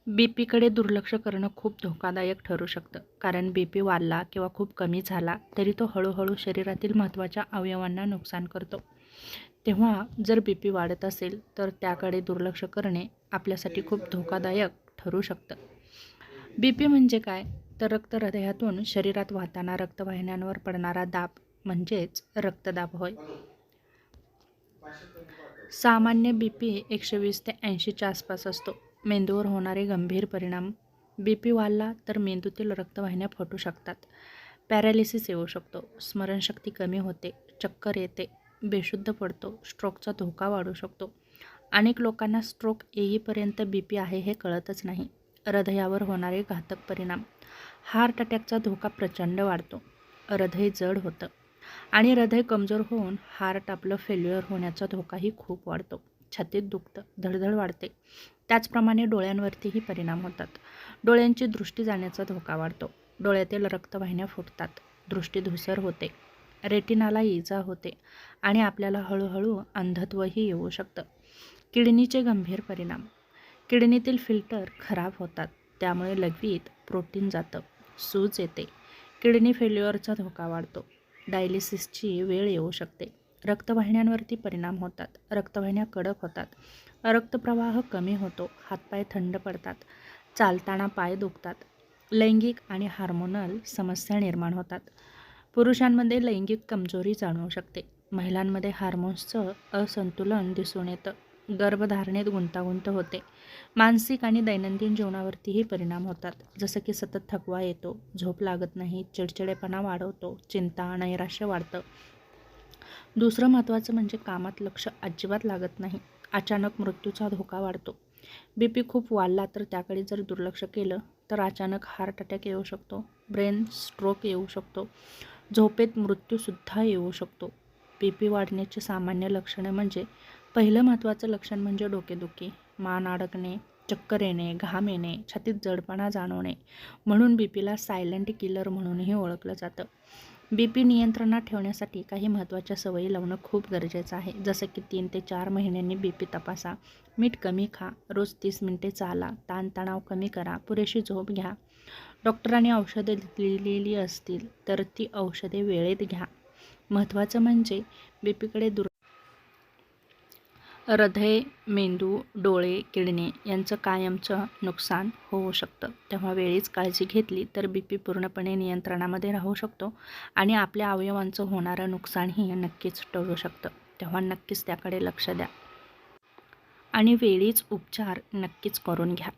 बीपीकडे दुर्लक्ष करणं खूप धोकादायक ठरू शकतं. कारण बीपी वाढला किंवा खूप कमी झाला तरी तो हळूहळू शरीरातील महत्त्वाच्या अवयवांना नुकसान करतो. तेव्हा जर बीपी वाढत असेल तर त्याकडे दुर्लक्ष करणे आपल्यासाठी खूप धोकादायक ठरू शकतं. बीपी म्हणजे काय? तर रक्त हृदयातून शरीरात वाहताना रक्तवाहिन्यांवर पडणारा दाब म्हणजेच रक्तदाब होय. सामान्य बीपी 120 ते 80च्या आसपास असतो. मेंदूवर होणारे गंभीर परिणाम. बीपी वाढला तर मेंदूतील रक्तवाहिन्या फुटू शकतात. पॅरालिसिस येऊ शकतो. स्मरणशक्ती कमी होते. चक्कर येते. बेशुद्ध पडतो. स्ट्रोकचा धोका वाढू शकतो. अनेक लोकांना स्ट्रोक येईपर्यंत बीपी आहे हे कळतच नाही. हृदयावर होणारे घातक परिणाम. हार्ट अटॅकचा धोका प्रचंड वाढतो. हृदय जड होतं आणि हृदय कमजोर होऊन हार्ट आपलं फेल्युअर होण्याचा धोकाही खूप वाढतो. छातीत दुखतं, धडधड वाढते. त्याचप्रमाणे डोळ्यांवरतीही परिणाम होतात. डोळ्यांची दृष्टी जाण्याचा धोका वाढतो. डोळ्यातील रक्तवाहिन्या फुटतात. दृष्टी धूसर होते. रेटिनाला इजा होते आणि आपल्याला हळूहळू अंधत्वही येऊ शकतं. किडनीचे गंभीर परिणाम. किडनीतील फिल्टर खराब होतात. त्यामुळे लघवीत प्रोटीन जातं. सूज येते. किडनी फेल्युअरचा धोका वाढतो. डायलिसिसची वेळ येऊ शकते. रक्तवाहिन्यांवरती परिणाम होतात. रक्तवाहिन्या कडक होतात. रक्तप्रवाह कमी होतो. हातपाय थंड पडतात. चालताना पाय दुखतात. लैंगिक आणि हार्मोनल समस्या निर्माण होतात. पुरुषांमध्ये लैंगिक कमजोरी जाणवू शकते. महिलांमध्ये हार्मोन्सचं असंतुलन दिसून येतं. गर्भधारणेत गुंतागुंत होते. मानसिक आणि दैनंदिन जीवनावरतीही परिणाम होतात. जसं की सतत थकवा येतो, झोप लागत नाही, चिडचिडेपणा वाढवतो, चिंता, नैराश्य वाढतं. दुसरं महत्त्वाचं म्हणजे कामात लक्ष अजिबात लागत नाही. अचानक मृत्यूचा धोका वाढतो. बीपी खूप वाढला तर त्याकडे जर दुर्लक्ष केलं तर अचानक हार्ट अटॅक येऊ शकतो. ब्रेन स्ट्रोक येऊ शकतो. झोपेत मृत्यूसुद्धा येऊ शकतो. बीपी वाढण्याची सामान्य लक्षणे म्हणजे पहिलं महत्त्वाचं लक्षण म्हणजे डोकेदुखी, मान अडकणे, चक्कर येणे, घाम येणे, छातीत जडपणा जाणवणे. म्हणून बीपीला सायलेंट किलर म्हणूनही ओळखलं जातं. बीपी नियंत्रणात ठेवण्यासाठी काही महत्त्वाच्या सवयी लावणं खूप गरजेचं आहे. जसं की 3 ते 4 महिन्यांनी बीपी तपासा. मीठ कमी खा. रोज 30 मिनिटे चाला. ताणतणाव कमी करा. पुरेशी झोप घ्या. डॉक्टरांनी औषधं लिहिलेली असतील तर ती औषधे वेळेत घ्या. महत्त्वाचं म्हणजे बीपीकडे हृदय, मेंदू, डोळे, किडनी यांचं कायमचं नुकसान होऊ शकतं. तेव्हा वेळीच काळजी घेतली तर बीपी पूर्णपणे नियंत्रणामध्ये राहू शकतो आणि आपल्या अवयवांचं होणारं नुकसानही नक्कीच टळू शकतं. तेव्हा नक्कीच त्याकडे लक्ष द्या आणि वेळीच उपचार नक्कीच करून घ्या.